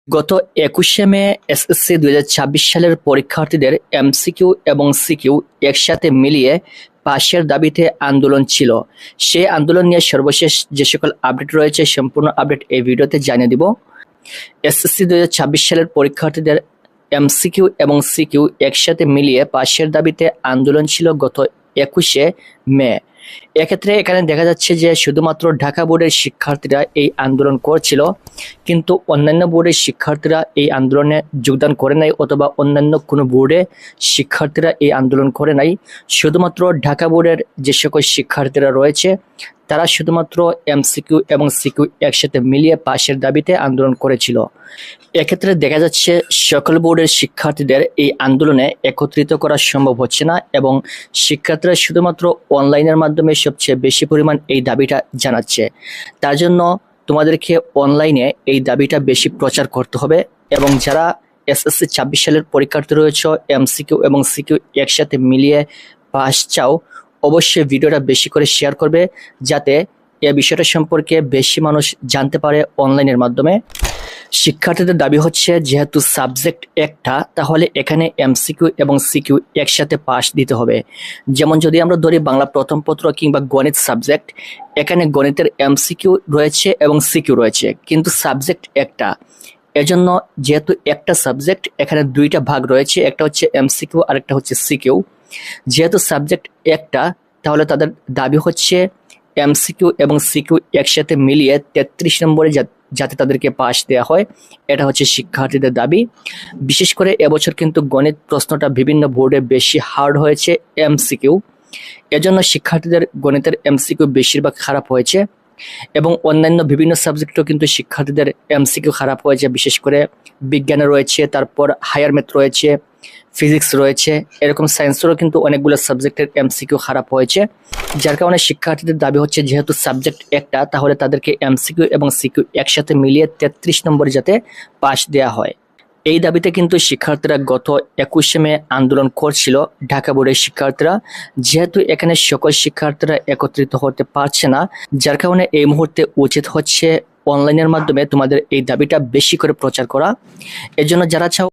গত ২১শে মে এসএসসি ২০২৬ সালের পরীক্ষার্থীদের এমসিকিউ এবং সিকিউ একসাথে মিলিয়ে পাশের দাবিতে আন্দোলন ছিল। সেই আন্দোলন নিয়ে সর্বশেষ যে সকল আপডেট রয়েছে সম্পূর্ণ আপডেট এই ভিডিওতে জানিয়ে দিব। এসএসসি ২০২৬ সালের পরীক্ষার্থীদের এমসিকিউ এবং সিকিউ একসাথে মিলিয়ে পাশের দাবিতে আন্দোলন ছিল গত ২১শে মে। এক্ষেত্রে এখানে দেখা যাচ্ছে যে শুধুমাত্র ঢাকা বোর্ডের শিক্ষার্থীরা এই আন্দোলন করছিল, কিন্তু অন্যান্য বোর্ডের শিক্ষার্থীরা এই আন্দোলনে যোগদান করে নাই, অথবা অন্যান্য কোনো বোর্ডে শিক্ষার্থীরা এই আন্দোলন করে নাই। শুধুমাত্র ঢাকা বোর্ডের যে সকল শিক্ষার্থীরা রয়েছে তারা শুধুমাত্র এমসিকিউ এবং সিকিউ একসাথে মিলিয়ে পাশের দাবিতে আন্দোলন করেছিল। এক্ষেত্রে দেখা যাচ্ছে সকল বোর্ডের শিক্ষার্থীদের এই আন্দোলনে একত্রিত করা সম্ভব হচ্ছে না, এবং শিক্ষার্থীরা শুধুমাত্র অনলাইনের মাধ্যমে সবচেয়ে বেশি পরিমাণ এই দাবিটা জানাচ্ছে। তার জন্য তোমাদেরকে অনলাইনে এই দাবিটা বেশি প্রচার করতে হবে, এবং যারা এসএসসি ২৬ সালের পরীক্ষার্থী রয়েছে এমসিকিউ এবং সিকিউ একসাথে মিলিয়ে পাস চাও, অবশ্যই ভিডিওটা বেশি করে শেয়ার করবে, যাতে এই বিষয়টা সম্পর্কে বেশি মানুষ জানতে পারে অনলাইনের মাধ্যমে। শিক্ষার্থীদের দাবি হচ্ছে, যেহেতু সাবজেক্ট একটা, তাহলে এখানে এমসিকিউ এবং সিকিউ একসাথে পাস দিতে হবে। যেমন যদি আমরা ধরি বাংলা প্রথম পত্র কিংবা গণিত সাবজেক্ট, এখানে গণিতের এমসিকিউ রয়েছে এবং সিকিউ রয়েছে, কিন্তু সাবজেক্ট একটা। এজন্য যেহেতু একটা সাবজেক্ট, এখানে দুইটা ভাগ রয়েছে, একটা হচ্ছে এমসিকিউ আর একটা হচ্ছে সিকিউ। যেহেতু সাবজেক্ট একটা, তাহলে তাদের দাবি হচ্ছে এমসিকিউ এবং সিকিউ একসাথে মিলিয়ে ৩৩ নম্বরে যাতে তাদেরকে পাস দেওয়া হয়, এটা হচ্ছে শিক্ষার্থীদের দাবি। বিশেষ করে এবছর কিন্তু গণিত প্রশ্নটা বিভিন্ন বোর্ডে বেশি হার্ড হয়েছে এমসিকিউ, এজন্য শিক্ষার্থীদের গণিতের এমসিকিউ বেশিরভাগ খারাপ হয়েছে, এবং অন্যান্য বিভিন্ন সাবজেক্টেও কিন্তু শিক্ষার্থীদের এমসিকিউ খারাপ হয়েছে। বিশেষ করে বিজ্ঞানে রয়েছে, তারপর হায়ার ম্যাথ রয়েছে, ফিজিক্স রয়েছে, এরকম সায়েন্সেরও কিন্তু অনেকগুলো সাবজেক্টের এমসিকিউ খারাপ হয়েছে। যার কারণে শিক্ষার্থীদের দাবি হচ্ছে, যেহেতু সাবজেক্ট একটা, তাহলে তাদেরকে এমসিকিউ এবং সিকিউ একসাথে মিলিয়ে ৩৩ নম্বরে যাতে পাস দেওয়া হয়। এই দাবিতে কিন্তু শিক্ষার্থীরা গত ২১শে মে আন্দোলন করছিল, ঢাকা বোর্ডের শিক্ষার্থীরা। যেহেতু এখানে সকল শিক্ষার্থীরা একত্রিত হতে পারছে না, যার কারণে এই মুহূর্তে উচিত হচ্ছে অনলাইনের মাধ্যমে তোমাদের এই দাবিটা বেশি করে প্রচার করা। এজন্য যারা চাও